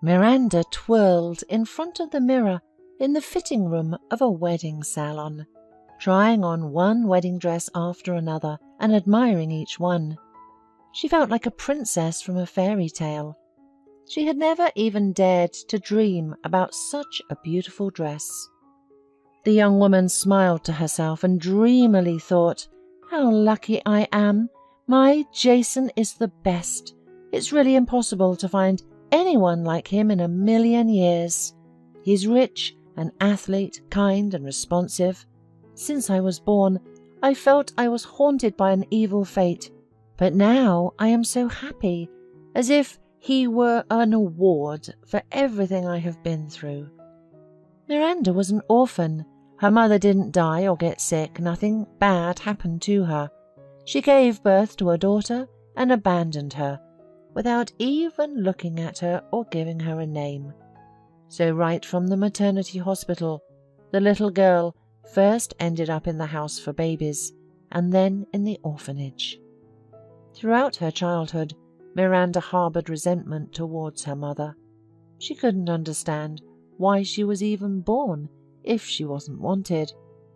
Miranda twirled in front of the mirror in the fitting room of a wedding salon, trying on one wedding dress after another and admiring each one. She felt like a princess from a fairy tale. She had never even dared to dream about such a beautiful dress. The young woman smiled to herself and dreamily thought, "How lucky I am! My Jason is the best. It's really impossible to find anyone like him in a million years. He's rich, an athlete, kind and responsive. Since I was born, I felt I was haunted by an evil fate, but now I am so happy, as if he were an award for everything I have been through." Miranda was an orphan. Her mother didn't die or get sick. Nothing bad happened to her. She gave birth to a daughter and abandoned her, without even looking at her or giving her a name. So right from the maternity hospital, the little girl first ended up in the house for babies and then in the orphanage. Throughout her childhood, Miranda harbored resentment towards her mother. She couldn't understand why she was even born if she wasn't wanted.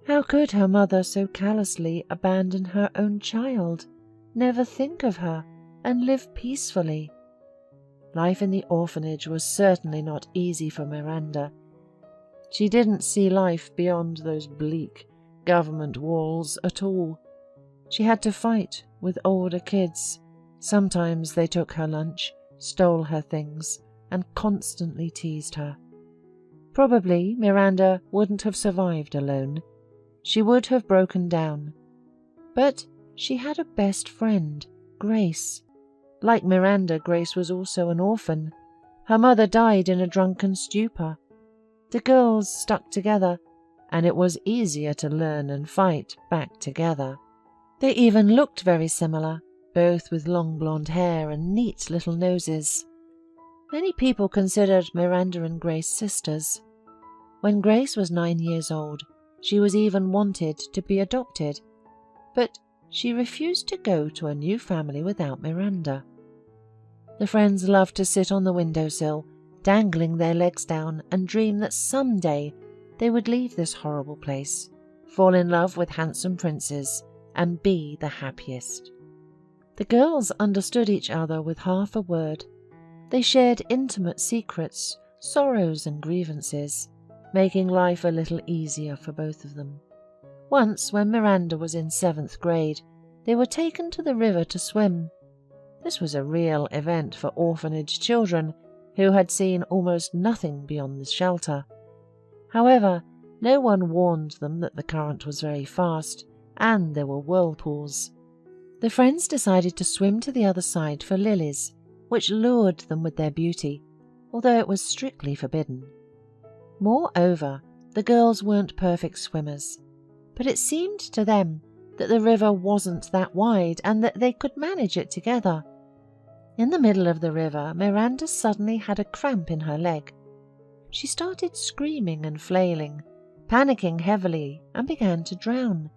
How could her mother so callously abandon her own child, never think of her, and live peacefully? Life in the orphanage was certainly not easy for Miranda. She didn't see life beyond those bleak government walls at all. She had to fight with older kids. Sometimes they took her lunch, stole her things, and constantly teased her. Probably Miranda wouldn't have survived alone. She would have broken down. But she had a best friend, Grace. Like Miranda, Grace was also an orphan. Her mother died in a drunken stupor. The girls stuck together, and it was easier to learn and fight back together. They even looked very similar, both with long blonde hair and neat little noses. Many people considered Miranda and Grace sisters. When Grace was 9 years old, she was even wanted to be adopted, but she refused to go to a new family without Miranda. The friends loved to sit on the windowsill, dangling their legs down, and dream that someday they would leave this horrible place, fall in love with handsome princes, and be the happiest. The girls understood each other with half a word. They shared intimate secrets, sorrows and grievances, making life a little easier for both of them. Once, when Miranda was in 7th grade, they were taken to the river to swim. This was a real event for orphanage children who had seen almost nothing beyond the shelter. However, no one warned them that the current was very fast and there were whirlpools. The friends decided to swim to the other side for lilies, which lured them with their beauty, although it was strictly forbidden. Moreover, the girls weren't perfect swimmers, but it seemed to them that the river wasn't that wide and that they could manage it together. In the middle of the river, Miranda suddenly had a cramp in her leg. She started screaming and flailing, panicking heavily, and began to drown.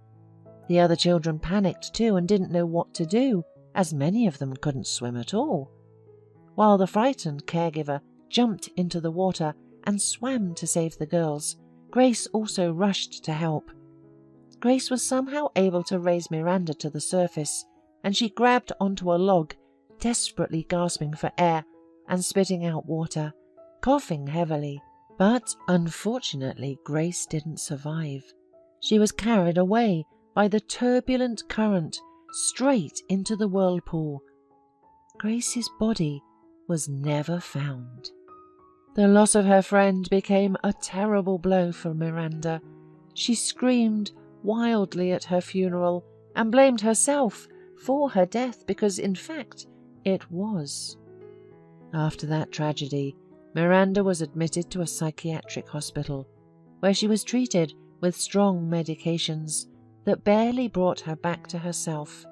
The other children panicked too and didn't know what to do, as many of them couldn't swim at all. While the frightened caregiver jumped into the water and swam to save the girls, Grace also rushed to help. Grace was somehow able to raise Miranda to the surface, and she grabbed onto a log, desperately gasping for air and spitting out water, coughing heavily. But unfortunately, Grace didn't survive. She was carried away by the turbulent current straight into the whirlpool. Grace's body was never found. The loss of her friend became a terrible blow for Miranda. She screamed wildly at her funeral and blamed herself for her death because, in fact, it was. After that tragedy, Miranda was admitted to a psychiatric hospital, where she was treated with strong medications that barely brought her back to herself.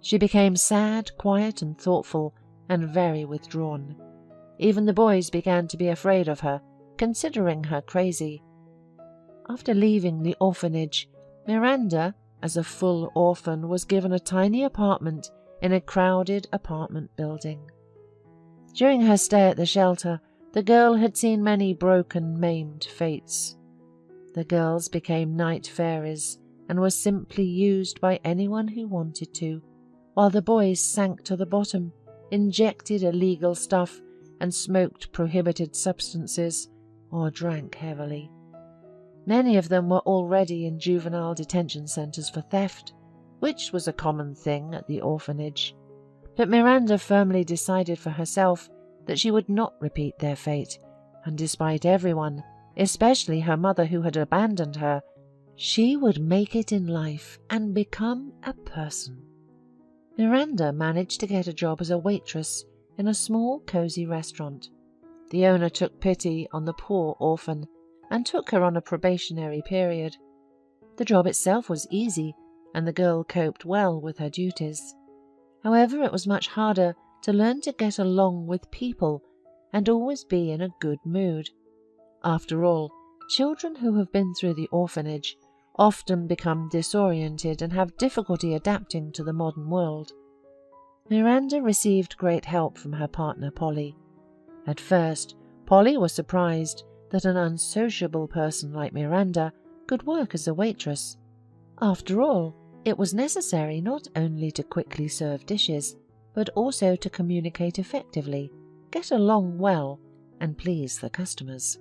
She became sad, quiet and thoughtful, and very withdrawn. Even the boys began to be afraid of her, considering her crazy. After leaving the orphanage, Miranda, as a full orphan, was given a tiny apartment in a crowded apartment building. During her stay at the shelter, The girl had seen many broken, maimed fates. The girls became night fairies and were simply used by anyone who wanted to, while the boys sank to the bottom, injected illegal stuff and smoked prohibited substances or drank heavily. Many of them were already in juvenile detention centres for theft, which was a common thing at the orphanage. But Miranda firmly decided for herself that she would not repeat their fate, and despite everyone, especially her mother who had abandoned her, she would make it in life and become a person. Miranda managed to get a job as a waitress in a small, cosy restaurant. The owner took pity on the poor orphan and took her on a probationary period. The job itself was easy, and the girl coped well with her duties. However, it was much harder to learn to get along with people and always be in a good mood. After all, children who have been through the orphanage often become disoriented and have difficulty adapting to the modern world. Miranda received great help from her partner Polly. At first, Polly was surprised that an unsociable person like Miranda could work as a waitress. After all, it was necessary not only to quickly serve dishes, but also to communicate effectively, get along well, and please the customers.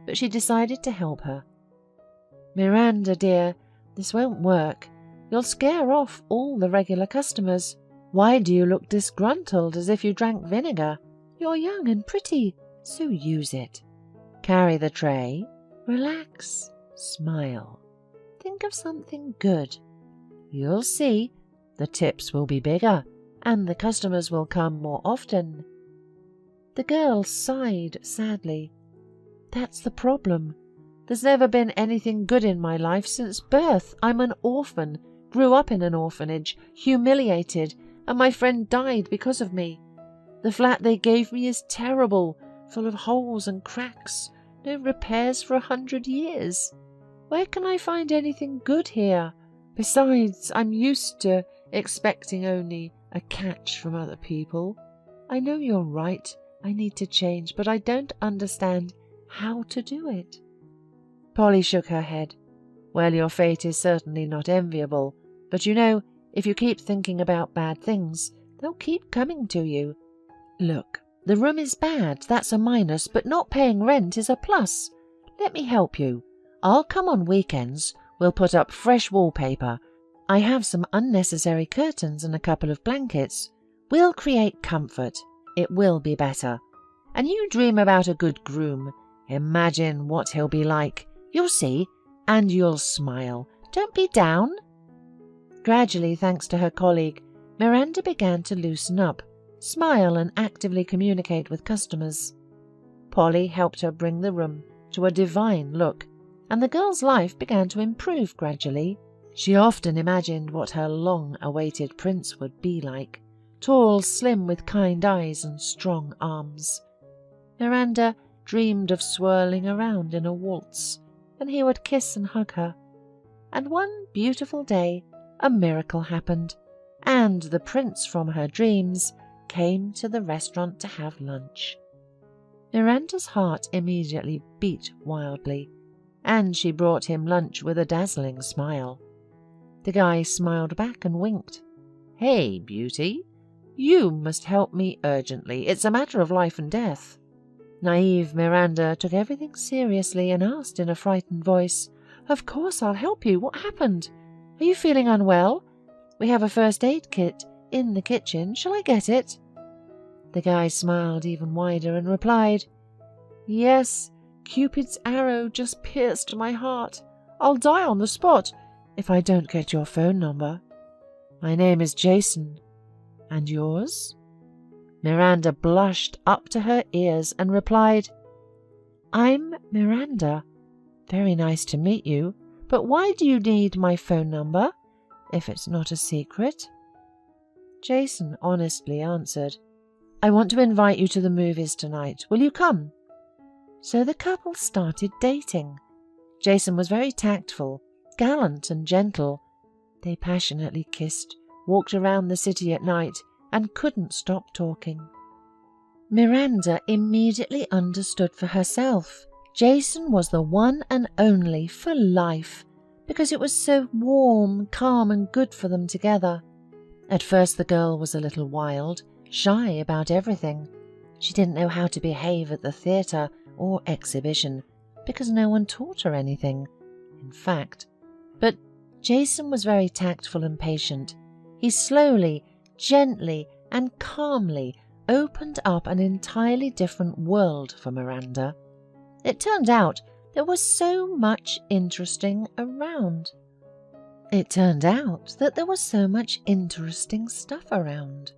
But she decided to help her. "Miranda, dear, this won't work. You'll scare off all the regular customers. Why do you look disgruntled as if you drank vinegar? You're young and pretty, so use it. Carry the tray, relax, smile. Think of something good. You'll see, the tips will be bigger and the customers will come more often." The girl sighed sadly. "That's the problem. There's never been anything good in my life since birth. I'm an orphan, grew up in an orphanage, humiliated, and my friend died because of me. The flat they gave me is terrible, full of holes and cracks, no repairs for 100 years. Where can I find anything good here? Besides, I'm used to expecting only a catch from other people. I know you're right, I need to change, but I don't understand how to do it." Polly shook her head. "Well, your fate is certainly not enviable, but you know, if you keep thinking about bad things, they'll keep coming to you. Look, the room is bad, that's a minus, but not paying rent is a plus. Let me help you. I'll come on weekends. We'll put up fresh wallpaper. I have some unnecessary curtains and a couple of blankets. We'll create comfort. It will be better. And you dream about a good groom. Imagine what he'll be like. You'll see, and you'll smile. Don't be down." Gradually, thanks to her colleague, Miranda began to loosen up, smile and actively communicate with customers. Polly helped her bring the room to a divine look, and the girl's life began to improve gradually. She often imagined what her long-awaited prince would be like, tall, slim, with kind eyes and strong arms. Miranda dreamed of swirling around in a waltz, and he would kiss and hug her. And one beautiful day, a miracle happened, and the prince from her dreams came to the restaurant to have lunch. Miranda's heart immediately beat wildly, and she brought him lunch with a dazzling smile. The guy smiled back and winked. "Hey, beauty, you must help me urgently. It's a matter of life and death." Naive Miranda took everything seriously and asked in a frightened voice, "Of course I'll help you. What happened? Are you feeling unwell? We have a first aid kit in the kitchen. Shall I get it?" The guy smiled even wider and replied, "Yes, Cupid's arrow just pierced my heart. I'll die on the spot if I don't get your phone number. My name is Jason. And yours?" Miranda blushed up to her ears and replied, "I'm Miranda. Very nice to meet you, but why do you need my phone number, if it's not a secret?" Jason honestly answered, "I want to invite you to the movies tonight. Will you come?" So the couple started dating. Jason was very tactful, gallant and gentle. They passionately kissed, walked around the city at night, and couldn't stop talking. Miranda immediately understood for herself. Jason was the one and only for life, because it was so warm, calm and good for them together. At first the girl was a little wild, shy about everything. She didn't know how to behave at the theatre or exhibition, because no one taught her anything, in fact. But Jason was very tactful and patient. He slowly, gently and calmly opened up an entirely different world for Miranda. It turned out there was so much interesting around. Stuff around.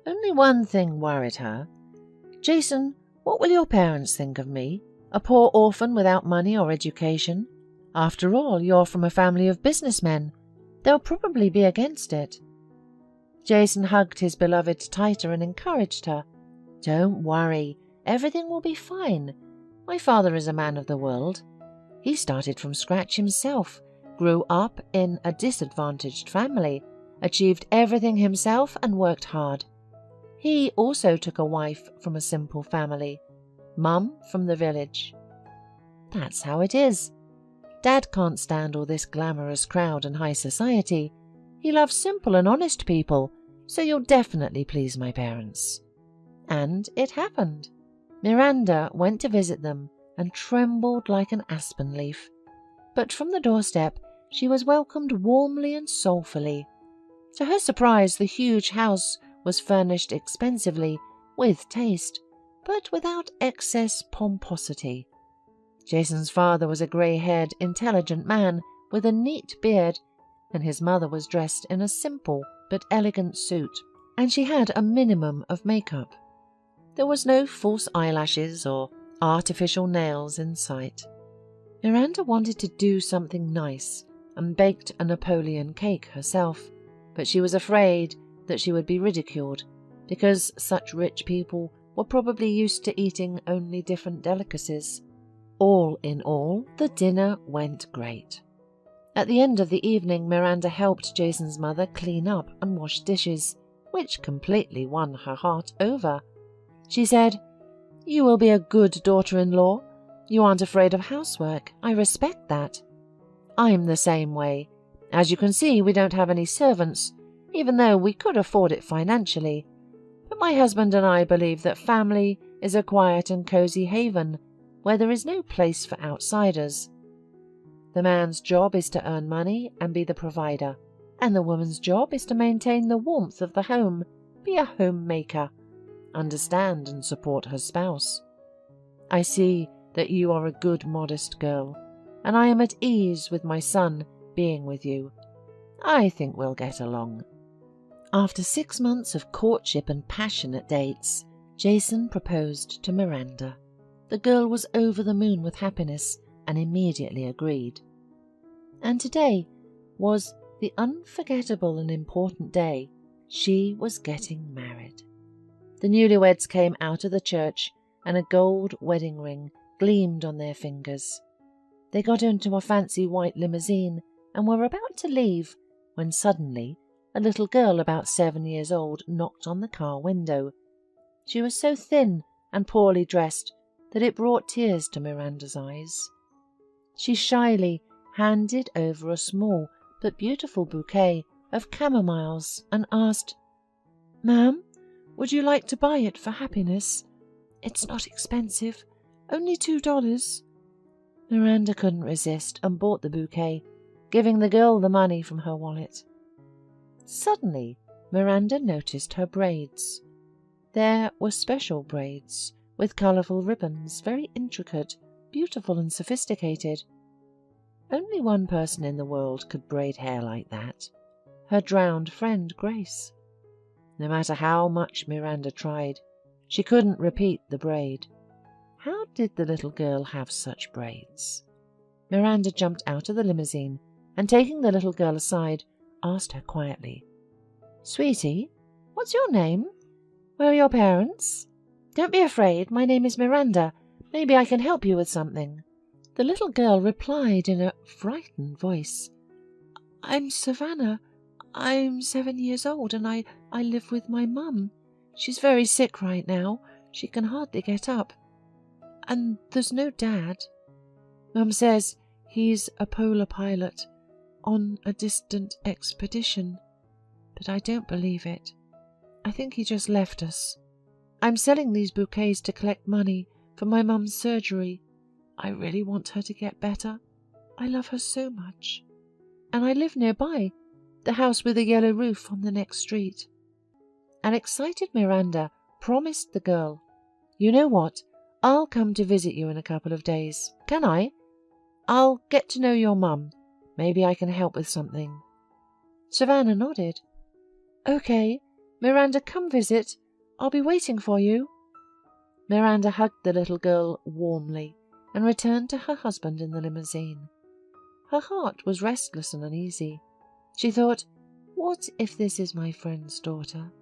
Only one thing worried her. "Jason, what will your parents think of me? A poor orphan without money or education? After all, you're from a family of businessmen. They'll probably be against it." Jason hugged his beloved tighter and encouraged her. "Don't worry, everything will be fine. My father is a man of the world. He started from scratch himself, grew up in a disadvantaged family, achieved everything himself and worked hard. He also took a wife from a simple family, Mum from the village. That's how it is. Dad can't stand all this glamorous crowd and high society. He loves simple and honest people, so you'll definitely please my parents." And it happened. Miranda went to visit them and trembled like an aspen leaf. But from the doorstep she was welcomed warmly and soulfully. To her surprise, the huge house was furnished expensively, with taste, but without excess pomposity. Jason's father was a grey-haired, intelligent man with a neat beard, and his mother was dressed in a simple but elegant suit, and she had a minimum of makeup. There was no false eyelashes or artificial nails in sight. Miranda wanted to do something nice and baked a Napoleon cake herself, but she was afraid that she would be ridiculed, because such rich people were probably used to eating only different delicacies. All in all, the dinner went great. At the end of the evening, Miranda helped Jason's mother clean up and wash dishes, which completely won her heart over. She said, "You will be a good daughter-in-law. You aren't afraid of housework. I respect that. I'm the same way. As you can see, we don't have any servants, even though we could afford it financially. But my husband and I believe that family is a quiet and cozy haven where there is no place for outsiders. The man's job is to earn money and be the provider, and the woman's job is to maintain the warmth of the home, be a homemaker, understand and support her spouse. I see that you are a good, modest girl, and I am at ease with my son being with you. I think we'll get along." After 6 months of courtship and passionate dates, Jason proposed to Miranda. The girl was over the moon with happiness and immediately agreed. And today was the unforgettable and important day. She was getting married. The newlyweds came out of the church, and a gold wedding ring gleamed on their fingers. They got into a fancy white limousine and were about to leave when suddenly a little girl about 7 years old knocked on the car window. She was so thin and poorly dressed that it brought tears to Miranda's eyes. She shyly handed over a small but beautiful bouquet of camomiles and asked, "Ma'am, would you like to buy it for happiness? It's not expensive, only $2. Miranda couldn't resist and bought the bouquet, giving the girl the money from her wallet. Suddenly, Miranda noticed her braids. There were special braids, with colourful ribbons, very intricate, beautiful and sophisticated. Only one person in the world could braid hair like that, her drowned friend Grace. No matter how much Miranda tried, she couldn't repeat the braid. How did the little girl have such braids? Miranda jumped out of the limousine and, taking the little girl aside, asked her quietly, "Sweetie, what's your name? Where are your parents? Don't be afraid, my name is Miranda. Maybe I can help you with something." The little girl replied in a frightened voice, "I'm Savannah. I'm 7 years old and I live with my mum. She's very sick right now. She can hardly get up. And there's no Dad. Mum says he's a polar pilot on a distant expedition, but I don't believe it. I think he just left us. I'm selling these bouquets to collect money for my mum's surgery. I really want her to get better. I love her so much. And I live nearby, the house with a yellow roof on the next street. An excited Miranda promised the girl, "You know what? I'll come to visit you in a couple of days. Can I? I'll get to know your mum. Maybe I can help with something." Savannah nodded. "Okay, Miranda, come visit. I'll be waiting for you." Miranda hugged the little girl warmly and returned to her husband in the limousine. Her heart was restless and uneasy. She thought, what if this is my friend's daughter?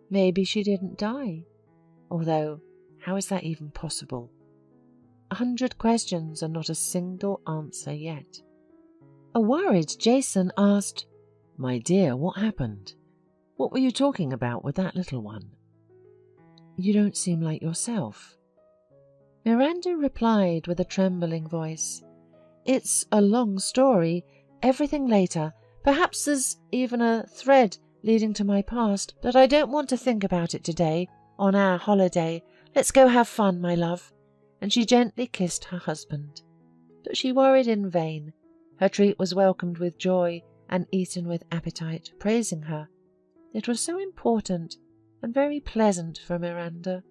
Maybe she didn't die. Although, how is that even possible? 100 questions and not a single answer yet. A worried Jason asked, "My dear, what happened? What were you talking about with that little one? You don't seem like yourself." Miranda replied with a trembling voice, "It's a long story, everything later. Perhaps there's even a thread leading to my past, but I don't want to think about it today, on our holiday. Let's go have fun, my love." And she gently kissed her husband. But she worried in vain. Her treat was welcomed with joy and eaten with appetite, praising her. It was so important and very pleasant for Miranda.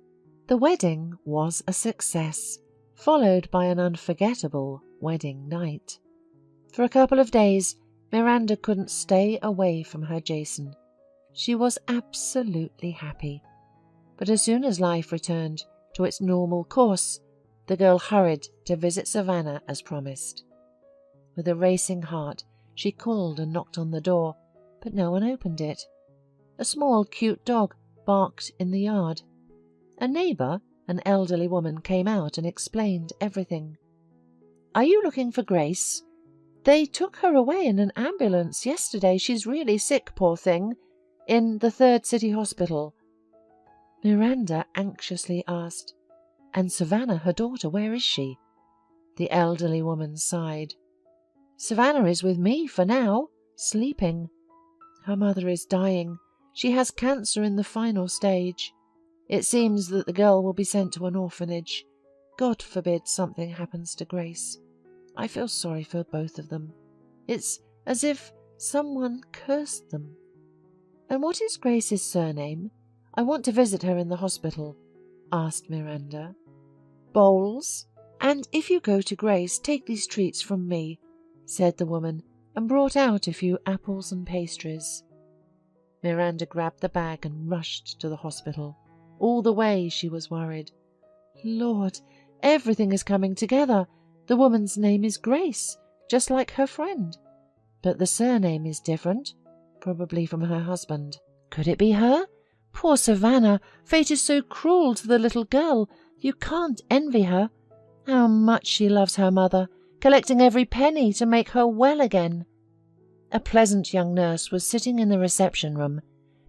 The wedding was a success, followed by an unforgettable wedding night. For a couple of days, Miranda couldn't stay away from her Jason. She was absolutely happy. But as soon as life returned to its normal course, the girl hurried to visit Savannah as promised. With a racing heart, she called and knocked on the door, but no one opened it. A small, cute dog barked in the yard. A neighbour, an elderly woman, came out and explained everything. "Are you looking for Grace? They took her away in an ambulance yesterday. She's really sick, poor thing, in the 3rd City Hospital." Miranda anxiously asked, "And Savannah, her daughter, where is she?" The elderly woman sighed. "Savannah is with me for now, sleeping. Her mother is dying. She has cancer in the final stage. It seems that the girl will be sent to an orphanage. God forbid something happens to Grace. I feel sorry for both of them. It's as if someone cursed them." "And what is Grace's surname? I want to visit her in the hospital," asked Miranda. "Bowles. And if you go to Grace, take these treats from me," said the woman, and brought out a few apples and pastries. Miranda grabbed the bag and rushed to the hospital. All the way she was worried. Lord, everything is coming together. The woman's name is Grace, just like her friend. But the surname is different, probably from her husband. Could it be her? Poor Savannah, fate is so cruel to the little girl. You can't envy her. How much she loves her mother, collecting every penny to make her well again. A pleasant young nurse was sitting in the reception room.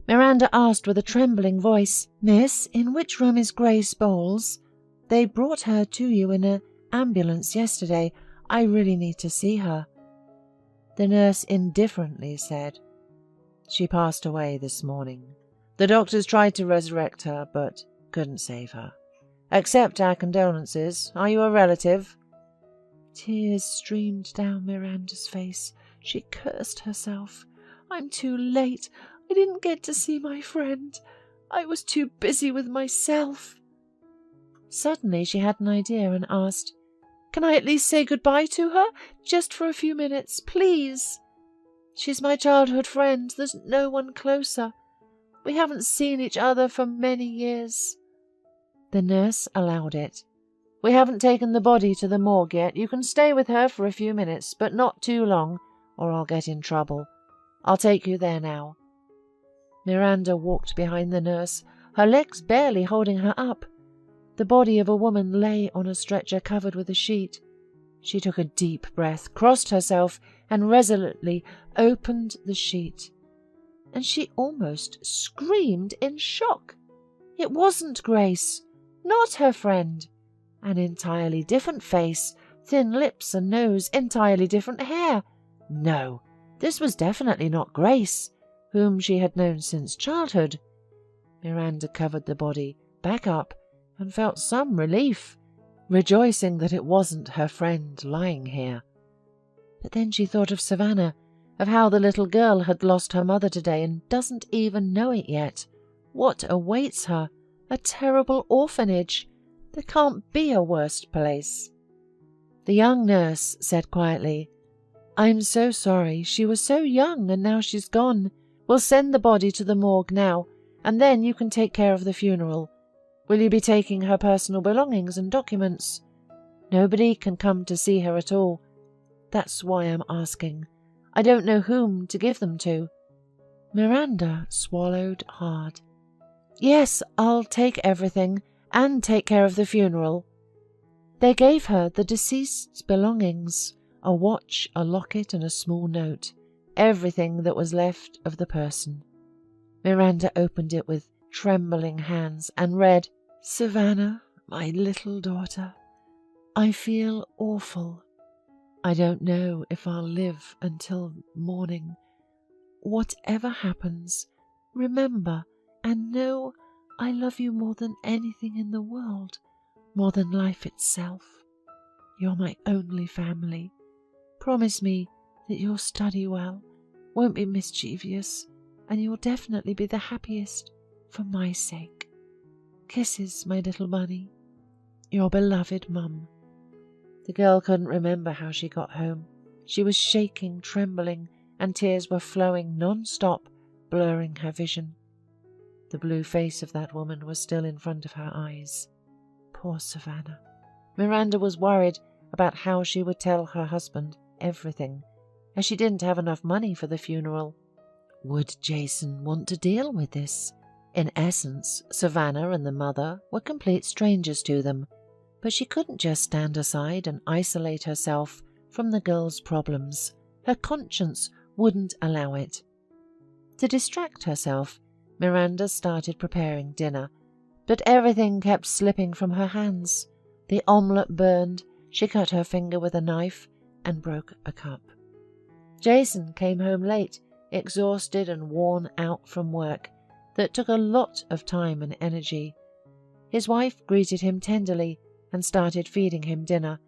Miranda asked with a trembling voice, "Miss, in which room is Grace Bowles? They brought her to you in an ambulance yesterday. I really need to see her." The nurse indifferently said, "She passed away this morning. The doctors tried to resurrect her, but couldn't save her. Accept our condolences. Are you a relative?" Tears streamed down Miranda's face. She cursed herself. "I'm too late. I didn't get to see my friend. I was too busy with myself." Suddenly she had an idea and asked, "Can I at least say goodbye to her? Just for a few minutes, please. She's my childhood friend. There's no one closer. We haven't seen each other for many years." The nurse allowed it. "We haven't taken the body to the morgue yet. You can stay with her for a few minutes, but not too long, or I'll get in trouble. I'll take you there now." Miranda walked behind the nurse, her legs barely holding her up. The body of a woman lay on a stretcher covered with a sheet. She took a deep breath, crossed herself, and resolutely opened the sheet. And she almost screamed in shock. It wasn't Grace, not her friend. An entirely different face, thin lips and nose, entirely different hair. No, this was definitely not Grace, whom she had known since childhood. Miranda covered the body back up and felt some relief, rejoicing that it wasn't her friend lying here. But then she thought of Savannah, of how the little girl had lost her mother today and doesn't even know it yet. What awaits her? A terrible orphanage. There can't be a worse place. The young nurse said quietly, "I'm so sorry. She was so young and now she's gone. We'll send the body to the morgue now, and then you can take care of the funeral. Will you be taking her personal belongings and documents? Nobody can come to see her at all. That's why I'm asking. I don't know whom to give them to." Miranda swallowed hard. "Yes, I'll take everything, and take care of the funeral." They gave her the deceased's belongings, a watch, a locket, and a small note, everything that was left of the person. Miranda opened it with trembling hands and read, "Savannah, my little daughter, I feel awful. I don't know if I'll live until morning. Whatever happens, remember and know I love you more than anything in the world, more than life itself. You're my only family. Promise me that you'll study well, won't be mischievous, and you'll definitely be the happiest for my sake. Kisses, my little bunny. Your beloved Mum." The girl couldn't remember how she got home. She was shaking, trembling, and tears were flowing non-stop, blurring her vision. The blue face of that woman was still in front of her eyes. Poor Savannah. Miranda was worried about how she would tell her husband everything, as she didn't have enough money for the funeral. Would Jason want to deal with this? In essence, Savannah and the mother were complete strangers to them, but she couldn't just stand aside and isolate herself from the girl's problems. Her conscience wouldn't allow it. To distract herself, Miranda started preparing dinner, but everything kept slipping from her hands. The omelette burned, she cut her finger with a knife and broke a cup. Jason came home late, exhausted and worn out from work that took a lot of time and energy. His wife greeted him tenderly and started feeding him dinner,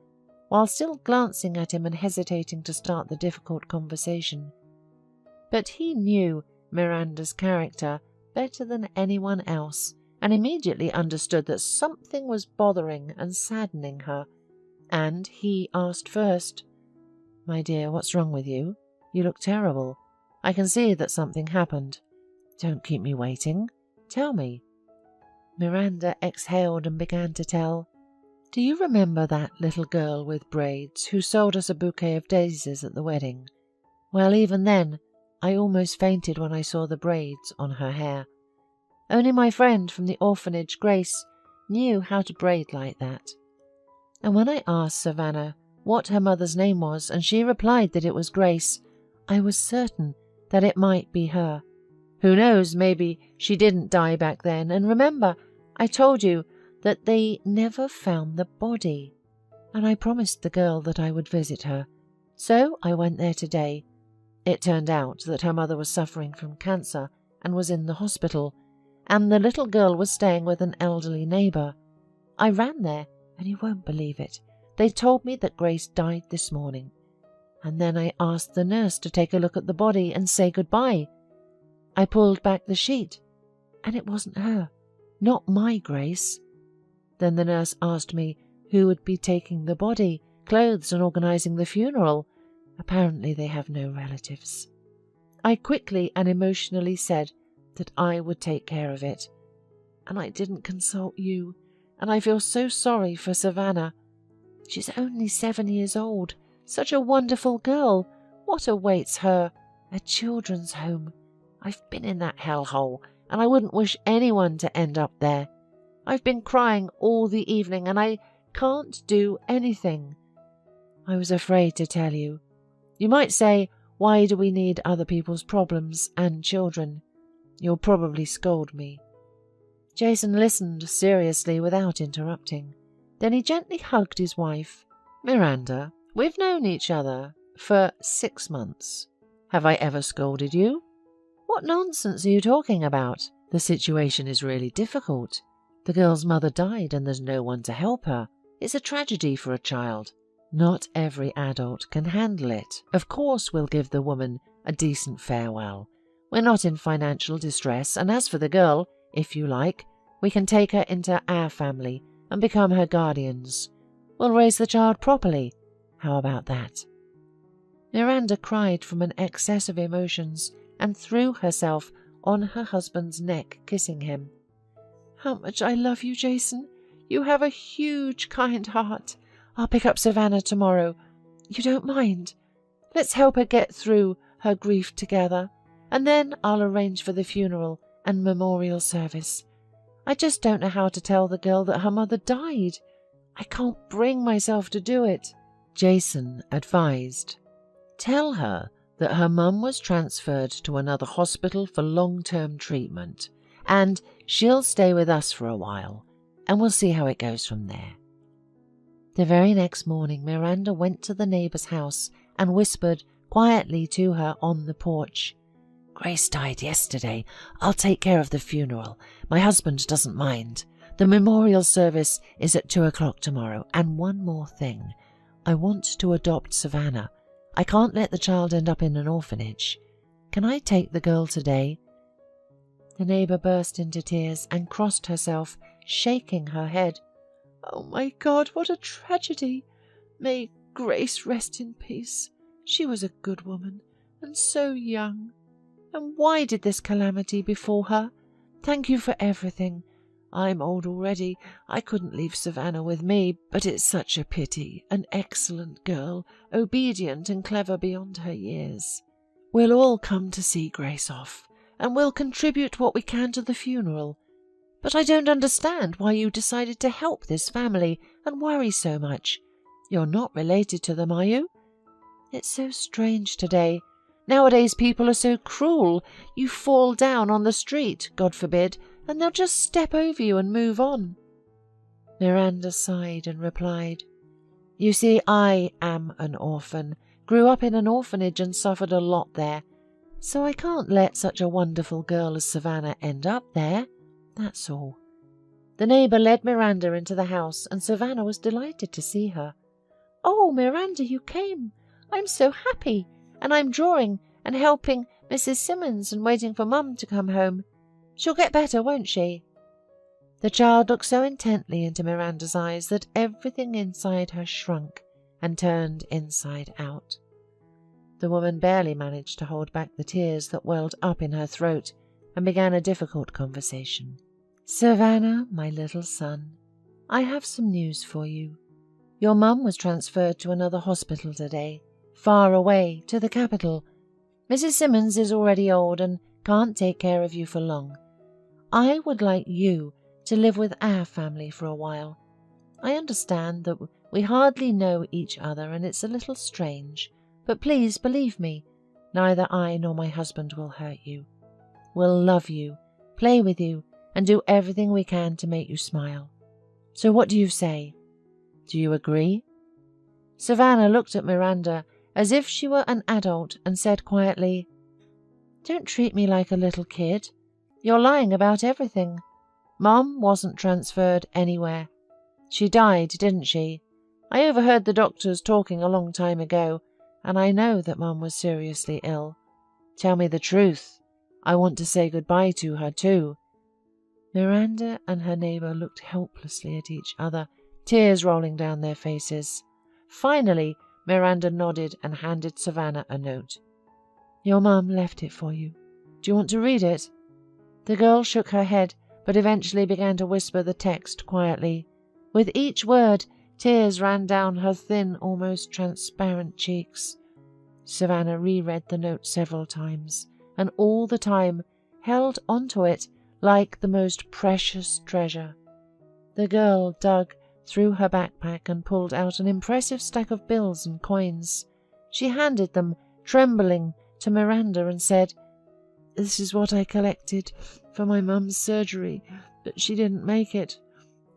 while still glancing at him and hesitating to start the difficult conversation. But he knew Miranda's character better than anyone else, and immediately understood that something was bothering and saddening her, and he asked first, "My dear, what's wrong with you? You look terrible. I can see that something happened. Don't keep me waiting. Tell me." Miranda exhaled and began to tell. "Do you remember that little girl with braids who sold us a bouquet of daisies at the wedding? Well, even then, I almost fainted when I saw the braids on her hair. Only my friend from the orphanage, Grace, knew how to braid like that. And when I asked Savannah what her mother's name was, and she replied that it was Grace, I was certain that it might be her. Who knows, maybe she didn't die back then. And remember, I told you that they never found the body. And I promised the girl that I would visit her. So I went there today. It turned out that her mother was suffering from cancer and was in the hospital, and the little girl was staying with an elderly neighbour. I ran there, and you won't believe it. They told me that Grace died this morning. And then I asked the nurse to take a look at the body and say goodbye. I pulled back the sheet, and it wasn't her, not my Grace. Then the nurse asked me who would be taking the body, clothes, and organising the funeral. Apparently they have no relatives. I quickly and emotionally said that I would take care of it. And I didn't consult you, and I feel so sorry for Savannah. She's only 7 years old, such a wonderful girl. What awaits her? A children's home. I've been in that hellhole, and I wouldn't wish anyone to end up there. I've been crying all the evening, and I can't do anything. I was afraid to tell you. You might say, why do we need other people's problems and children? You'll probably scold me. Jason listened seriously without interrupting. Then he gently hugged his wife. "Miranda, we've known each other for 6 months. Have I ever scolded you?" "What nonsense are you talking about? The situation is really difficult. The girl's mother died and there's no one to help her. It's a tragedy for a child. Not every adult can handle it. Of course we'll give the woman a decent farewell. We're not in financial distress, and as for the girl, if you like, we can take her into our family and become her guardians. We'll raise the child properly. How about that?" Miranda cried from an excess of emotions and threw herself on her husband's neck, kissing him. "How much I love you, Jason. You have a huge, kind heart. I'll pick up Savannah tomorrow. You don't mind? Let's help her get through her grief together, and then I'll arrange for the funeral and memorial service. I just don't know how to tell the girl that her mother died. I can't bring myself to do it." Jason advised, "Tell her that her mum was transferred to another hospital for long-term treatment, and she'll stay with us for a while, and we'll see how it goes from there." The very next morning, Miranda went to the neighbor's house and whispered quietly to her on the porch, "Grace died yesterday. I'll take care of the funeral. My husband doesn't mind. The memorial service is at 2 o'clock tomorrow. And one more thing. I want to adopt Savannah. I can't let the child end up in an orphanage. Can I take the girl today?" The neighbor burst into tears and crossed herself, shaking her head. "Oh my God, what a tragedy! May Grace rest in peace. She was a good woman, and so young. And why did this calamity befall her? Thank you for everything. I'm old already. I couldn't leave Savannah with me, but it's such a pity. An excellent girl, obedient and clever beyond her years. We'll all come to see Grace off, and we'll contribute what we can to the funeral. But I don't understand why you decided to help this family and worry so much. You're not related to them, are you? It's so strange today. Nowadays people are so cruel. You fall down on the street, God forbid, and they'll just step over you and move on." Miranda sighed and replied, "You see, I am an orphan, grew up in an orphanage and suffered a lot there, so I can't let such a wonderful girl as Savannah end up there. That's all." The neighbor led Miranda into the house, and Savannah was delighted to see her. "Oh, Miranda, you came. I'm so happy, and I'm drawing and helping Mrs. Simmons and waiting for Mum to come home. She'll get better, won't she?" The child looked so intently into Miranda's eyes that everything inside her shrunk and turned inside out. The woman barely managed to hold back the tears that welled up in her throat and began a difficult conversation. "Savannah, my little son, I have some news for you. Your mum was transferred to another hospital today, far away, to the capital. Mrs. Simmons is already old and can't take care of you for long. I would like you to live with our family for a while. I understand that we hardly know each other and it's a little strange, but please believe me, neither I nor my husband will hurt you. We'll love you, play with you, and do everything we can to make you smile. So what do you say? Do you agree?" Savannah looked at Miranda as if she were an adult and said quietly, "Don't treat me like a little kid. You're lying about everything. Mum wasn't transferred anywhere. She died, didn't she? I overheard the doctors talking a long time ago, and I know that Mum was seriously ill. Tell me the truth. I want to say goodbye to her too." Miranda and her neighbor looked helplessly at each other, tears rolling down their faces. Finally, Miranda nodded and handed Savannah a note. "Your mum left it for you. Do you want to read it?" The girl shook her head, but eventually began to whisper the text quietly. With each word, tears ran down her thin, almost transparent cheeks. Savannah reread the note several times, and all the time held onto it like the most precious treasure. The girl dug through her backpack and pulled out an impressive stack of bills and coins. She handed them, trembling, to Miranda and said, "This is what I collected for my mum's surgery. but she didn't make it.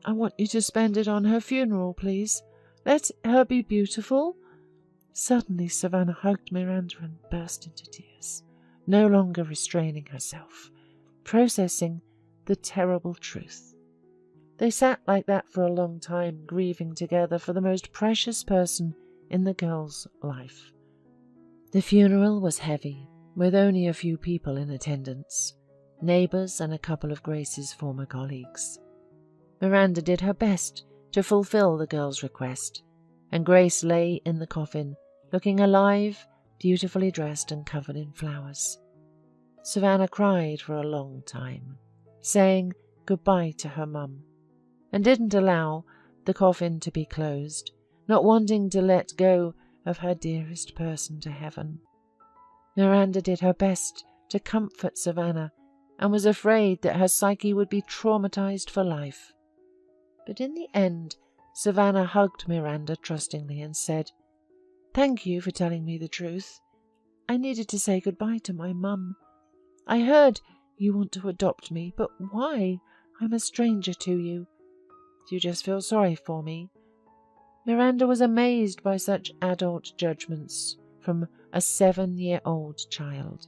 I want you to spend it on her funeral, please. Let her be beautiful." Suddenly Savannah hugged Miranda and burst into tears, no longer restraining herself, processing the terrible truth. They sat like that for a long time, grieving together for the most precious person in the girl's life. The funeral was heavy, with only a few people in attendance, neighbours and a couple of Grace's former colleagues. Miranda did her best to fulfill the girl's request, and Grace lay in the coffin, looking alive, beautifully dressed and covered in flowers. Savannah cried for a long time, saying goodbye to her mum, and didn't allow the coffin to be closed, not wanting to let go of her dearest person to heaven. Miranda did her best to comfort Savannah and was afraid that her psyche would be traumatized for life. But in the end, Savannah hugged Miranda trustingly and said, "Thank you for telling me the truth. I needed to say goodbye to my mum. I heard you want to adopt me, but why? I'm a stranger to you. Do you just feel sorry for me?" Miranda was amazed by such adult judgments from a 7-year-old child.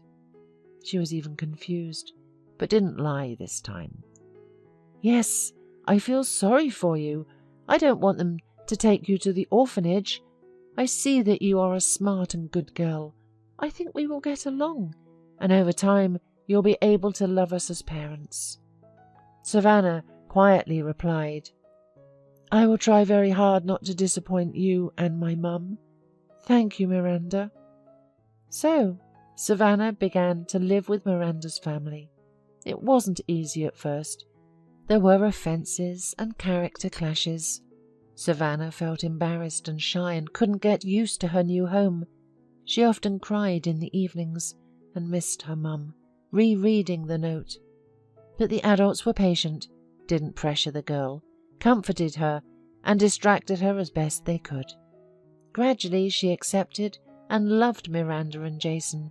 She was even confused, but didn't lie this time. "Yes, I feel sorry for you. I don't want them to take you to the orphanage. I see that you are a smart and good girl. I think we will get along, and over time you'll be able to love us as parents." Savannah quietly replied, "I will try very hard not to disappoint you and my mum. Thank you, Miranda." So, Savannah began to live with Miranda's family. It wasn't easy at first. There were offences and character clashes. Savannah felt embarrassed and shy and couldn't get used to her new home. She often cried in the evenings and missed her mum, rereading the note. But the adults were patient, didn't pressure the girl, comforted her, and distracted her as best they could. Gradually she accepted and loved Miranda and Jason,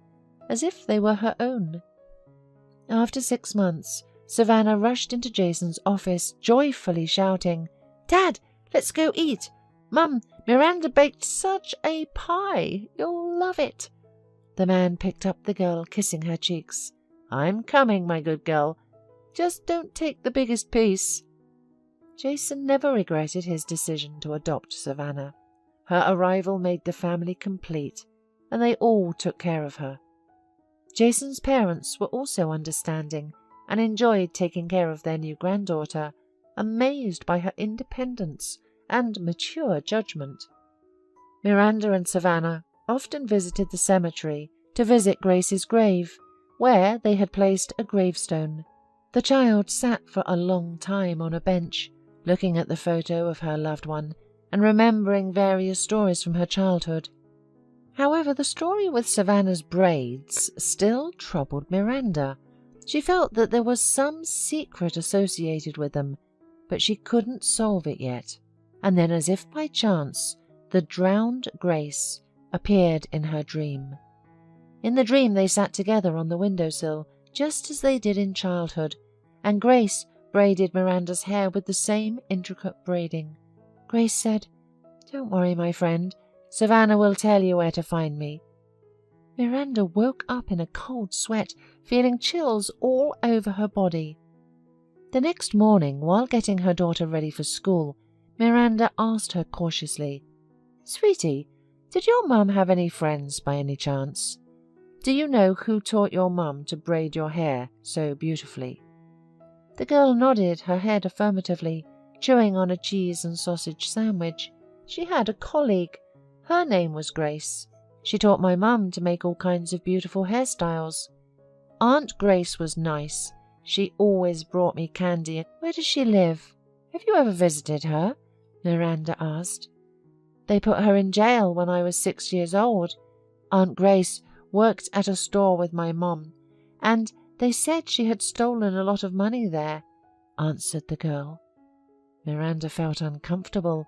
as if they were her own. After 6 months, Savannah rushed into Jason's office, joyfully shouting, "Dad, let's go eat! Mum, Miranda baked such a pie! You'll love it!" The man picked up the girl, kissing her cheeks. "I'm coming, my good girl. Just don't take the biggest piece." Jason never regretted his decision to adopt Savannah. Her arrival made the family complete, and they all took care of her. Jason's parents were also understanding and enjoyed taking care of their new granddaughter, amazed by her independence and mature judgment. Miranda and Savannah often visited the cemetery to visit Grace's grave, where they had placed a gravestone. The child sat for a long time on a bench, looking at the photo of her loved one and remembering various stories from her childhood. However, the story with Savannah's braids still troubled Miranda. She felt that there was some secret associated with them, but she couldn't solve it yet. And then, as if by chance, the drowned Grace appeared in her dream. In the dream they sat together on the windowsill, just as they did in childhood, and Grace braided Miranda's hair with the same intricate braiding. Grace said, "Don't worry, my friend. Savannah will tell you where to find me." Miranda woke up in a cold sweat, feeling chills all over her body. The next morning, while getting her daughter ready for school, Miranda asked her cautiously, "Sweetie, did your mum have any friends by any chance? Do you know who taught your mum to braid your hair so beautifully?" The girl nodded her head affirmatively, chewing on a cheese and sausage sandwich. She had a colleague. Her name was Grace. She taught my mum to make all kinds of beautiful hairstyles. Aunt Grace was nice. She always brought me candy. Where does she live? Have you ever visited her? Miranda asked. They put her in jail when I was 6 years old. Aunt Grace worked at a store with my mum, and they said she had stolen a lot of money there, answered the girl. Miranda felt uncomfortable.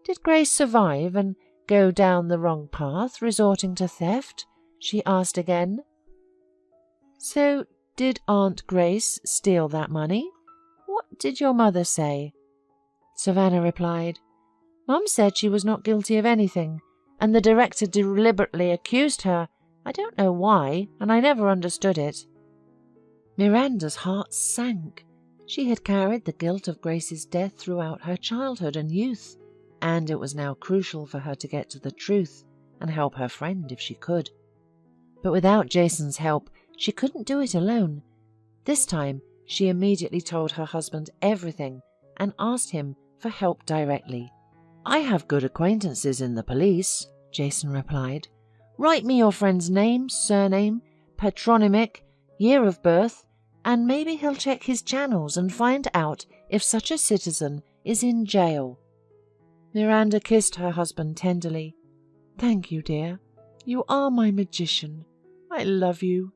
Did Grace survive and go down the wrong path, resorting to theft? She asked again. So, did Aunt Grace steal that money? What What did your mother say?" Savannah replied, "Mum said she was not guilty of anything, and the director deliberately accused her. I don't know why, and I never understood it." Miranda's heart sank. She had carried the guilt of Grace's death throughout her childhood and youth, and it was now crucial for her to get to the truth and help her friend if she could. But without Jason's help, she couldn't do it alone. This time, she immediately told her husband everything and asked him for help directly. "I have good acquaintances in the police," Jason replied. "Write me your friend's name, surname, patronymic, year of birth, and maybe he'll check his channels and find out if such a citizen is in jail." Miranda kissed her husband tenderly. "Thank you, dear. You are my magician. I love you."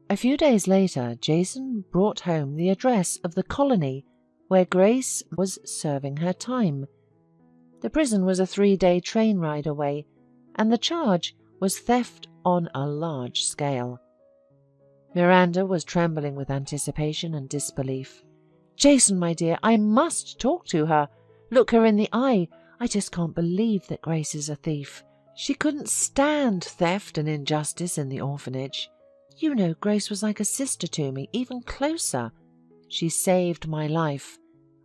A few days later, Jason brought home the address of the colony where Grace was serving her time. The prison was a 3-day train ride away, and the charge was theft on a large scale. Miranda was trembling with anticipation and disbelief. "Jason, my dear, I must talk to her. Look her in the eye. I just can't believe that Grace is a thief. She couldn't stand theft and injustice in the orphanage. You know, Grace was like a sister to me, even closer. She saved my life.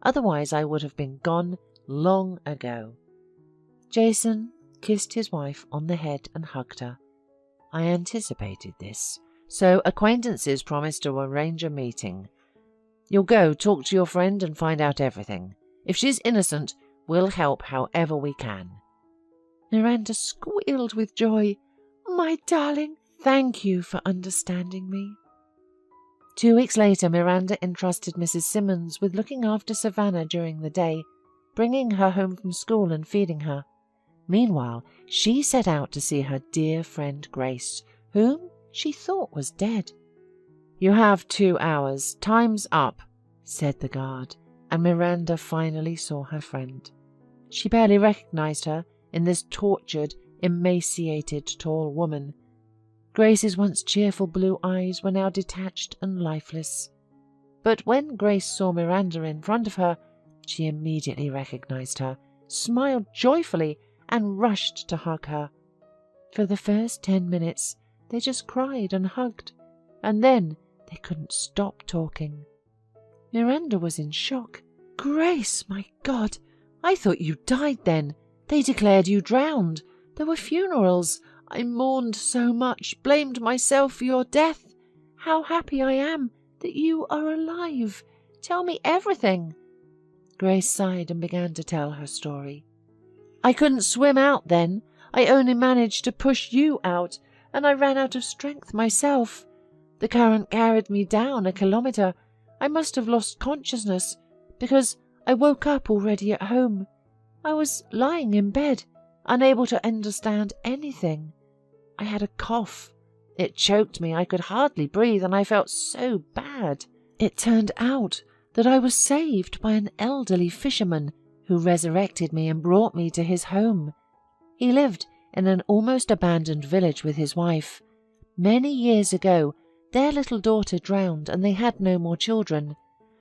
Otherwise I would have been gone long ago." Jason kissed his wife on the head and hugged her. "I anticipated this, so acquaintances promised to arrange a meeting. You'll go talk to your friend and find out everything. If she's innocent, we'll help however we can." Miranda squealed with joy. "My darling, thank you for understanding me." 2 weeks later, Miranda entrusted Mrs. Simmons with looking after Savannah during the day, bringing her home from school and feeding her. Meanwhile, she set out to see her dear friend Grace, whom she thought was dead. "You have 2 hours. Time's up," said the guard, and Miranda finally saw her friend. She barely recognized her in this tortured, emaciated, tall woman. Grace's once cheerful blue eyes were now detached and lifeless. But when Grace saw Miranda in front of her, she immediately recognized her, smiled joyfully, and rushed to hug her. For the first 10 minutes, they just cried and hugged, and then they couldn't stop talking. Miranda was in shock. "Grace, my God, I thought you died then. They declared you drowned. There were funerals. I mourned so much, blamed myself for your death. How happy I am that you are alive. Tell me everything." Grace sighed and began to tell her story. "I couldn't swim out then. I only managed to push you out, and I ran out of strength myself. The current carried me down a kilometre. I must have lost consciousness, because I woke up already at home. I was lying in bed, unable to understand anything. I had a cough. It choked me. I could hardly breathe, and I felt so bad. It turned out that I was saved by an elderly fisherman who resurrected me and brought me to his home. He lived in an almost abandoned village with his wife. Many years ago, their little daughter drowned and they had no more children,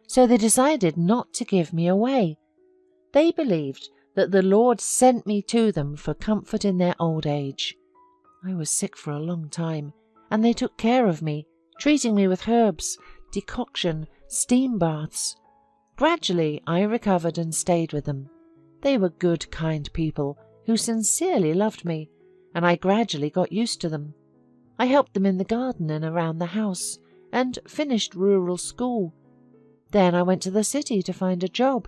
so they decided not to give me away. They believed that the Lord sent me to them for comfort in their old age. I was sick for a long time, and they took care of me, treating me with herbs, decoction, steam baths. Gradually, I recovered and stayed with them. They were good, kind people who sincerely loved me, and I gradually got used to them. I helped them in the garden and around the house, and finished rural school. Then I went to the city to find a job.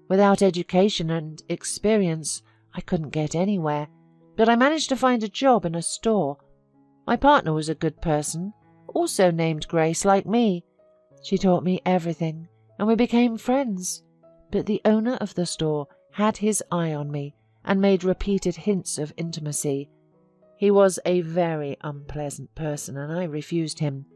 Without education and experience, I couldn't get anywhere, but I managed to find a job in a store. My partner was a good person, also named Grace like me. She taught me everything, and we became friends. But the owner of the store had his eye on me and made repeated hints of intimacy. He was a very unpleasant person, and I refused him.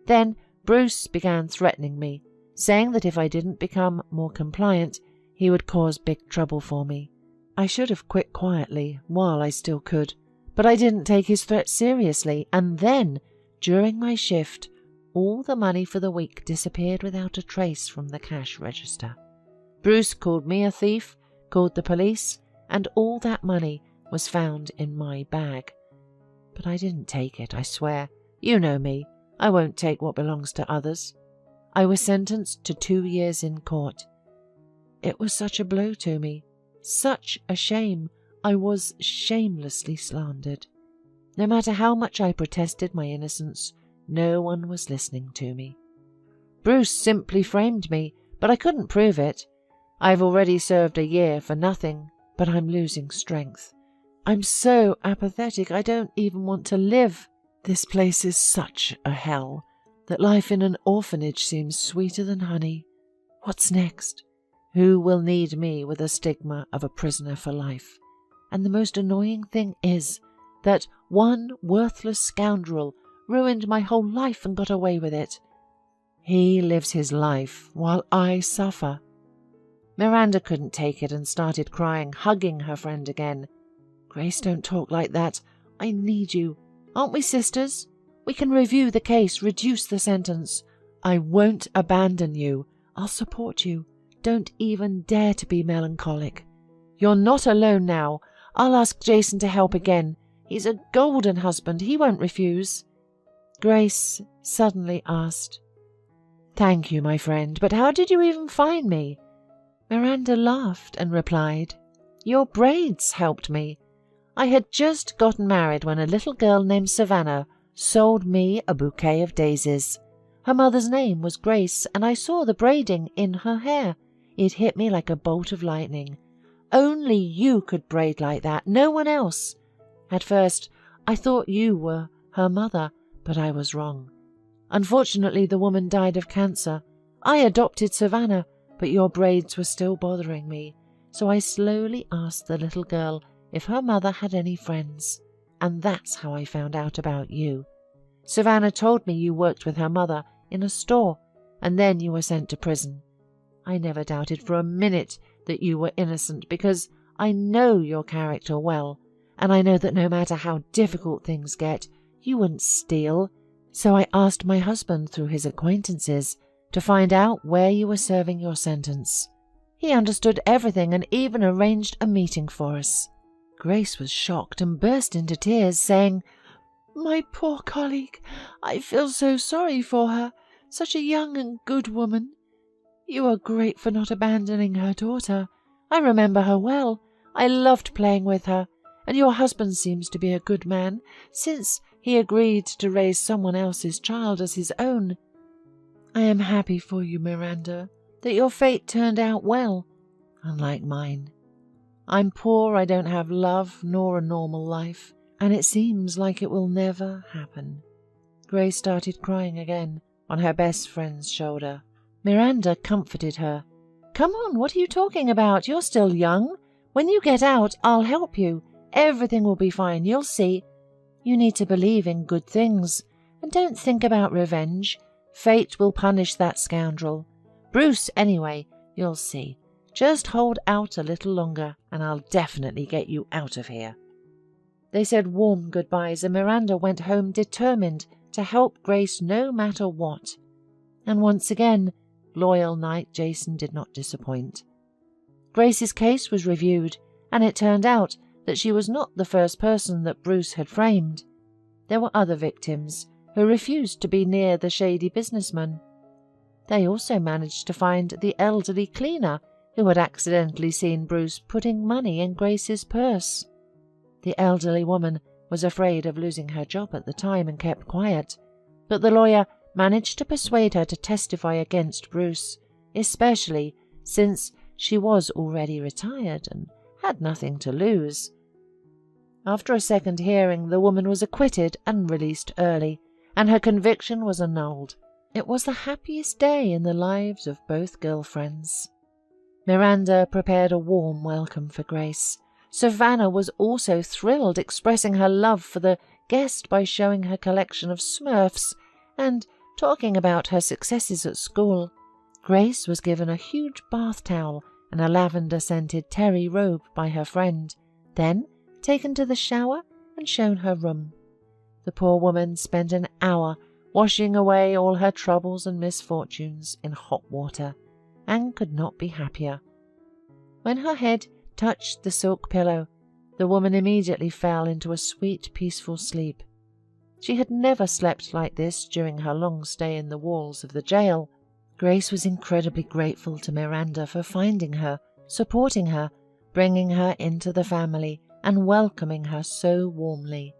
Then Bruce began threatening me, saying that if I didn't become more compliant, he would cause big trouble for me. I should have quit quietly while I still could, but I didn't take his threat seriously, and then, during my shift, all the money for the week disappeared without a trace from the cash register. Bruce called me a thief, called the police, and all that money was found in my bag. But I didn't take it, I swear. You know me. I won't take what belongs to others. I was sentenced to 2 years in court. It was such a blow to me, such a shame. I was shamelessly slandered. No matter how much I protested my innocence, no one was listening to me. Bruce simply framed me, but I couldn't prove it. I've already served a year for nothing, but I'm losing strength. I'm so apathetic I don't even want to live. This place is such a hell that life in an orphanage seems sweeter than honey. What's next? Who will need me with the stigma of a prisoner for life? And the most annoying thing is that one worthless scoundrel ruined my whole life and got away with it. He lives his life while I suffer. Miranda couldn't take it and started crying, hugging her friend again. Grace, don't talk like that. I need you. Aren't we sisters? We can review the case, reduce the sentence. I won't abandon you. I'll support you. Don't even dare to be melancholic. You're not alone now. I'll ask Jason to help again. He's a golden husband. He won't refuse. Grace suddenly asked, "Thank you, my friend, but how did you even find me?" Miranda laughed and replied, "Your braids helped me. I had just gotten married when a little girl named Savannah sold me a bouquet of daisies. Her mother's name was Grace, and I saw the braiding in her hair. It hit me like a bolt of lightning. Only you could braid like that, no one else. At first, I thought you were her mother, but I was wrong. Unfortunately, the woman died of cancer. I adopted Savannah, but your braids were still bothering me, so I slowly asked the little girl if her mother had any friends, and that's how I found out about you. Savannah told me you worked with her mother in a store, and then you were sent to prison. I never doubted for a minute that you were innocent because I know your character well, and I know that no matter how difficult things get, you wouldn't steal. So I asked my husband through his acquaintances to find out where you were serving your sentence. He understood everything and even arranged a meeting for us." Grace was shocked and burst into tears, saying, "My poor colleague, I feel so sorry for her, such a young and good woman. You are great for not abandoning her daughter. I remember her well. I loved playing with her, and your husband seems to be a good man, since he agreed to raise someone else's child as his own. I am happy for you, Miranda, that your fate turned out well, unlike mine. I'm poor, I don't have love nor a normal life, and it seems like it will never happen." Grace started crying again on her best friend's shoulder. Miranda comforted her. "Come on, what are you talking about? You're still young. When you get out, I'll help you. Everything will be fine, you'll see. You need to believe in good things, and don't think about revenge. Fate will punish that scoundrel. Bruce, anyway, you'll see. Just hold out a little longer, and I'll definitely get you out of here." They said warm goodbyes, and Miranda went home determined to help Grace no matter what. And once again, loyal knight Jason did not disappoint. Grace's case was reviewed, and it turned out that she was not the first person that Bruce had framed. There were other victims who refused to be near the shady businessman. They also managed to find the elderly cleaner who had accidentally seen Bruce putting money in Grace's purse. The elderly woman was afraid of losing her job at the time and kept quiet, but the lawyer managed to persuade her to testify against Bruce, especially since she was already retired and had nothing to lose. After a second hearing, the woman was acquitted and released early, and her conviction was annulled. It was the happiest day in the lives of both girlfriends. Miranda prepared a warm welcome for Grace. Savannah was also thrilled, expressing her love for the guest by showing her collection of Smurfs and talking about her successes at school. Grace was given a huge bath towel and a lavender-scented terry robe by her friend, then taken to the shower and shown her room. The poor woman spent an hour washing away all her troubles and misfortunes in hot water, and could not be happier. When her head touched the silk pillow, the woman immediately fell into a sweet, peaceful sleep. She had never slept like this during her long stay in the walls of the jail. Grace was incredibly grateful to Miranda for finding her, supporting her, bringing her into the family, and welcoming her so warmly.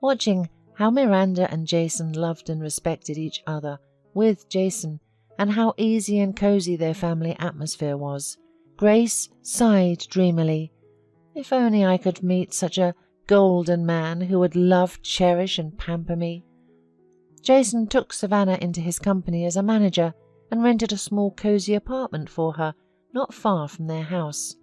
Watching how Miranda and Jason loved and respected each other with Jason, and how easy and cozy their family atmosphere was, Grace sighed dreamily. If only I could meet such a golden man who would love, cherish, and pamper me. Jason took Savannah into his company as a manager and rented a small cozy apartment for her not far from their house.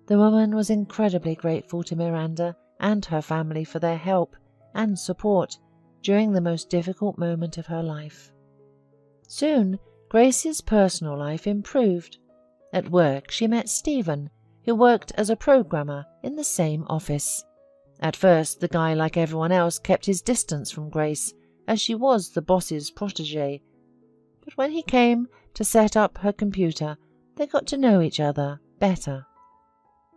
The woman was incredibly grateful to Miranda and her family for their help and support during the most difficult moment of her life. Soon, Grace's personal life improved. At work, she met Stephen, who worked as a programmer in the same office. At first, the guy, like everyone else, kept his distance from Grace, as she was the boss's protégé. But when he came to set up her computer, they got to know each other better.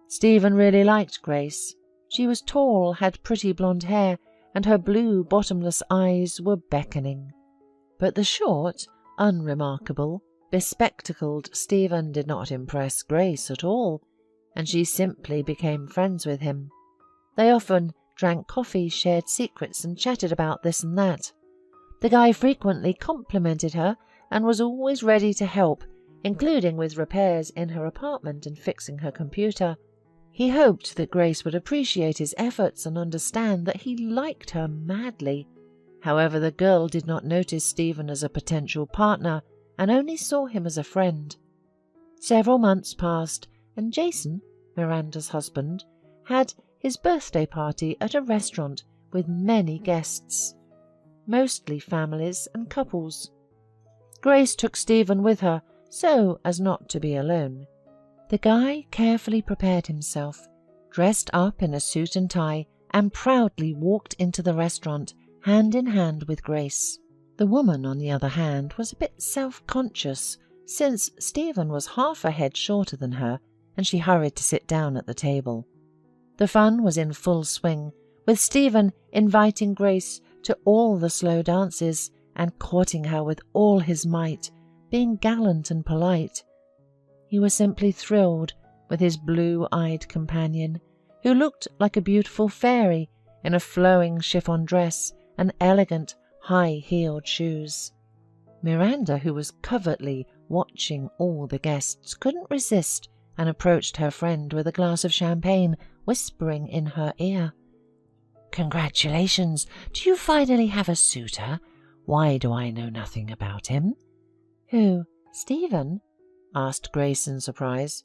Stephen really liked Grace. She was tall, had pretty blonde hair, and her blue, bottomless eyes were beckoning. But the short, unremarkable, bespectacled Stephen did not impress Grace at all, and she simply became friends with him. They often drank coffee, shared secrets, and chatted about this and that. The guy frequently complimented her and was always ready to help, including with repairs in her apartment and fixing her computer. He hoped that Grace would appreciate his efforts and understand that he liked her madly. However, the girl did not notice Stephen as a potential partner and only saw him as a friend. Several months passed, and Jason, Miranda's husband, had his birthday party at a restaurant with many guests, mostly families and couples. Grace took Stephen with her so as not to be alone. The guy carefully prepared himself, dressed up in a suit and tie, and proudly walked into the restaurant hand in hand with Grace. The woman, on the other hand, was a bit self-conscious, since Stephen was half a head shorter than her, and she hurried to sit down at the table. The fun was in full swing, with Stephen inviting Grace to all the slow dances and courting her with all his might, being gallant and polite. He was simply thrilled with his blue-eyed companion, who looked like a beautiful fairy in a flowing chiffon dress and elegant, high-heeled shoes. Miranda, who was covertly watching all the guests, couldn't resist and approached her friend with a glass of champagne, whispering in her ear, "Congratulations! Do you finally have a suitor? Why do I know nothing about him?" "Who, Stephen?" asked Grace in surprise.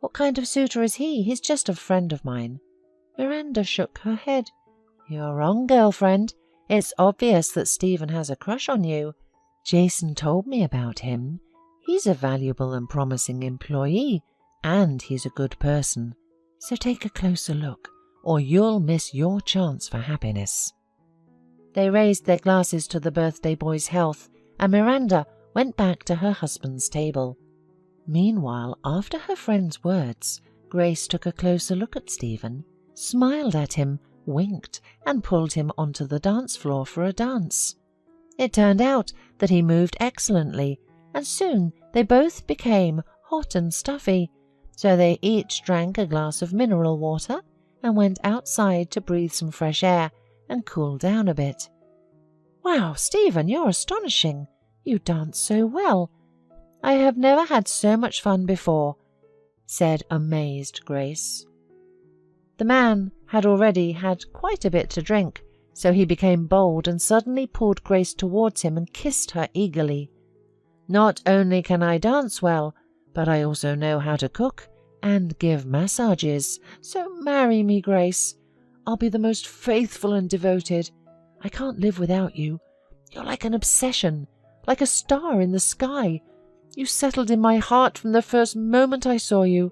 "What kind of suitor is he? He's just a friend of mine." Miranda shook her head. "You're wrong, girlfriend. It's obvious that Stephen has a crush on you. Jason told me about him. He's a valuable and promising employee, and he's a good person. So take a closer look, or you'll miss your chance for happiness." They raised their glasses to the birthday boy's health, and Miranda went back to her husband's table. Meanwhile, after her friend's words, Grace took a closer look at Stephen, smiled at him, winked, and pulled him onto the dance floor for a dance. It turned out that he moved excellently, and soon they both became hot and stuffy, so they each drank a glass of mineral water and went outside to breathe some fresh air and cool down a bit. "Wow, Stephen, you're astonishing. You dance so well. I have never had so much fun before," said amazed Grace. The man had already had quite a bit to drink, so he became bold and suddenly pulled Grace towards him and kissed her eagerly. "Not only can I dance well, but I also know how to cook and give massages. So marry me, Grace. I'll be the most faithful and devoted. I can't live without you. You're like an obsession, like a star in the sky. You settled in my heart from the first moment I saw you.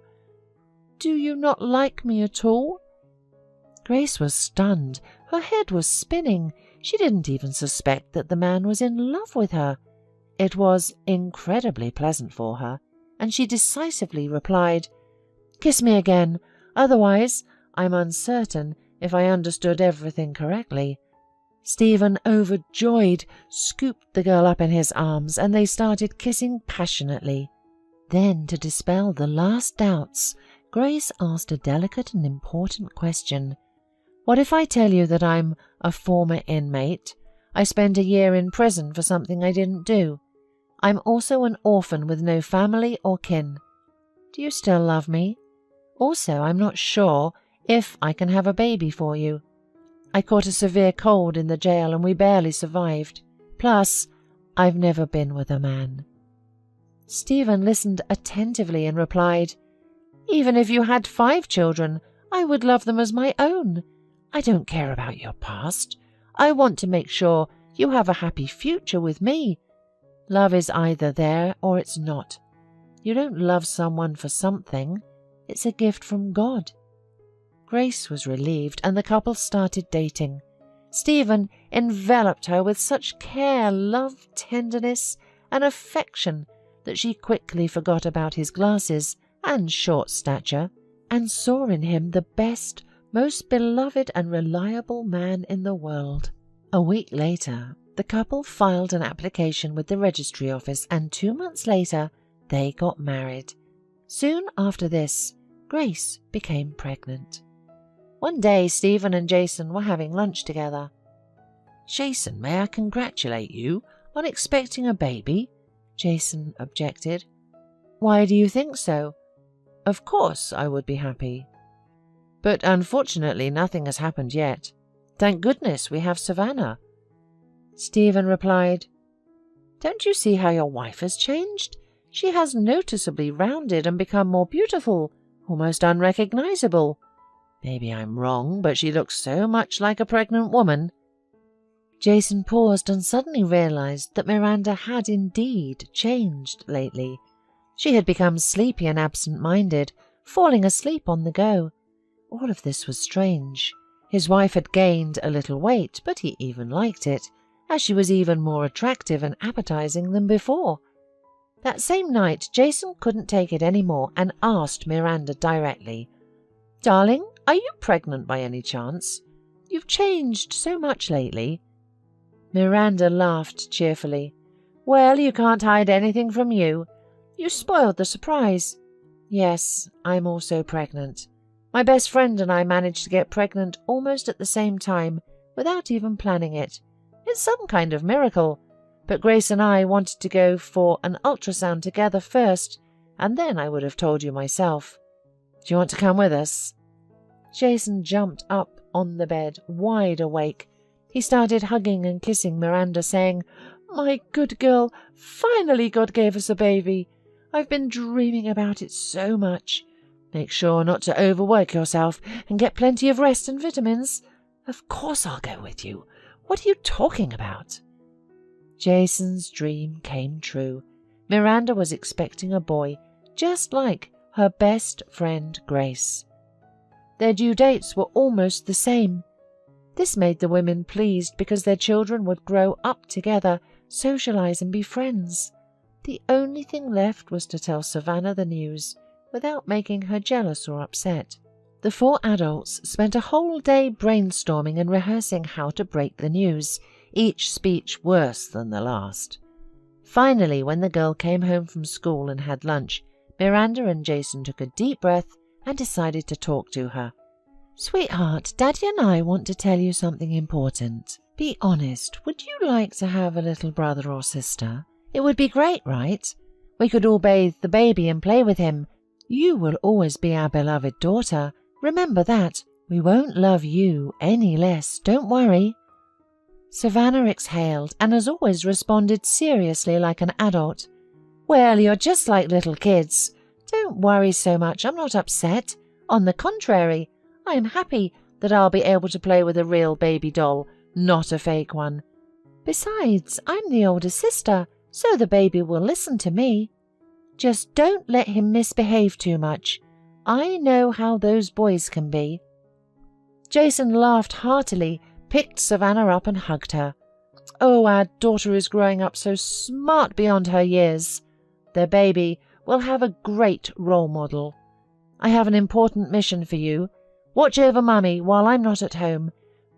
Do you not like me at all?" Grace was stunned. Her head was spinning. She didn't even suspect that the man was in love with her. It was incredibly pleasant for her, and she decisively replied, "Kiss me again, otherwise I'm uncertain if I understood everything correctly." Stephen, overjoyed, scooped the girl up in his arms, and they started kissing passionately. Then, to dispel the last doubts, Grace asked a delicate and important question. "What if I tell you that I'm a former inmate? I spent a year in prison for something I didn't do. I'm also an orphan with no family or kin. Do you still love me? Also, I'm not sure if I can have a baby for you. I caught a severe cold in the jail and we barely survived. Plus, I've never been with a man." Stephen listened attentively and replied, "Even if you had 5 children, I would love them as my own. I don't care about your past. I want to make sure you have a happy future with me. Love is either there or it's not. You don't love someone for something. It's a gift from God." Grace was relieved, and the couple started dating. Stephen enveloped her with such care, love, tenderness, and affection that she quickly forgot about his glasses and short stature, and saw in him the best, most beloved and reliable man in the world. A week later, the couple filed an application with the registry office, and 2 months later, they got married. Soon after this, Grace became pregnant. One day, Stephen and Jason were having lunch together. "Jason, may I congratulate you on expecting a baby?" Jason objected. "Why do you think so?" "Of course I would be happy. But unfortunately nothing has happened yet. Thank goodness we have Savannah." Stephen replied, "Don't you see how your wife has changed? She has noticeably rounded and become more beautiful, almost unrecognizable. Maybe I'm wrong, but she looks so much like a pregnant woman." Jason paused and suddenly realized that Miranda had indeed changed lately. She had become sleepy and absent-minded, falling asleep on the go. All of this was strange. His wife had gained a little weight, but he even liked it, as she was even more attractive and appetizing than before. That same night, Jason couldn't take it any more and asked Miranda directly, "Darling, are you pregnant by any chance? You've changed so much lately." Miranda laughed cheerfully. "Well, you can't hide anything from you. You spoiled the surprise. Yes, I'm also pregnant. My best friend and I managed to get pregnant almost at the same time, without even planning it. It's some kind of miracle. But Grace and I wanted to go for an ultrasound together first, and then I would have told you myself. Do you want to come with us?" Jason jumped up on the bed, wide awake. He started hugging and kissing Miranda, saying, "My good girl, finally God gave us a baby. I've been dreaming about it so much. Make sure not to overwork yourself and get plenty of rest and vitamins. Of course I'll go with you. What are you talking about?" Jason's dream came true. Miranda was expecting a boy, just like her best friend Grace. Their due dates were almost the same. This made the women pleased because their children would grow up together, socialize and be friends. The only thing left was to tell Savannah the news without making her jealous or upset. The 4 adults spent a whole day brainstorming and rehearsing how to break the news, each speech worse than the last. Finally, when the girl came home from school and had lunch, Miranda and Jason took a deep breath and decided to talk to her. "Sweetheart, Daddy and I want to tell you something important. Be honest, would you like to have a little brother or sister? It would be great, right? We could all bathe the baby and play with him. You will always be our beloved daughter. Remember that. We won't love you any less, don't worry." Savannah exhaled and as always responded seriously like an adult. "Well, you're just like little kids. Don't worry so much, I'm not upset. On the contrary, I am happy that I'll be able to play with a real baby doll, not a fake one. Besides, I'm the older sister, so the baby will listen to me. Just don't let him misbehave too much. I know how those boys can be." Jason laughed heartily, picked Savannah up and hugged her. "Oh, our daughter is growing up so smart beyond her years. The baby will have a great role model. I have an important mission for you. Watch over Mummy while I'm not at home.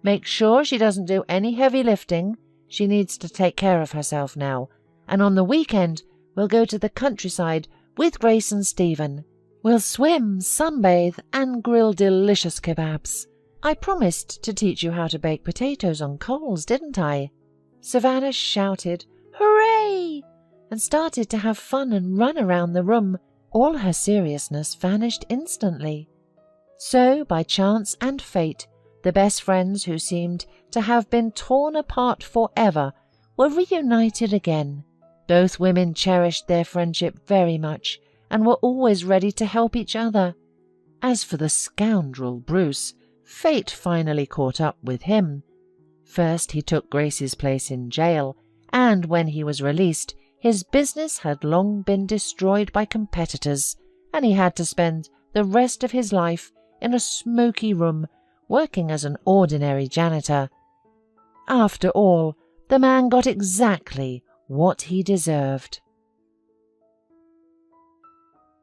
Make sure she doesn't do any heavy lifting. She needs to take care of herself now. And on the weekend, we'll go to the countryside with Grace and Stephen. We'll swim, sunbathe, and grill delicious kebabs. I promised to teach you how to bake potatoes on coals, didn't I?" Savannah shouted, "Hooray!" and started to have fun and run around the room. All her seriousness vanished instantly. So, by chance and fate, the best friends who seemed to have been torn apart forever were reunited again. Both women cherished their friendship very much and were always ready to help each other. As for the scoundrel Bruce, fate finally caught up with him. First he took Grace's place in jail, and when he was released, his business had long been destroyed by competitors, and he had to spend the rest of his life in a smoky room, working as an ordinary janitor. After all, the man got exactly what he deserved.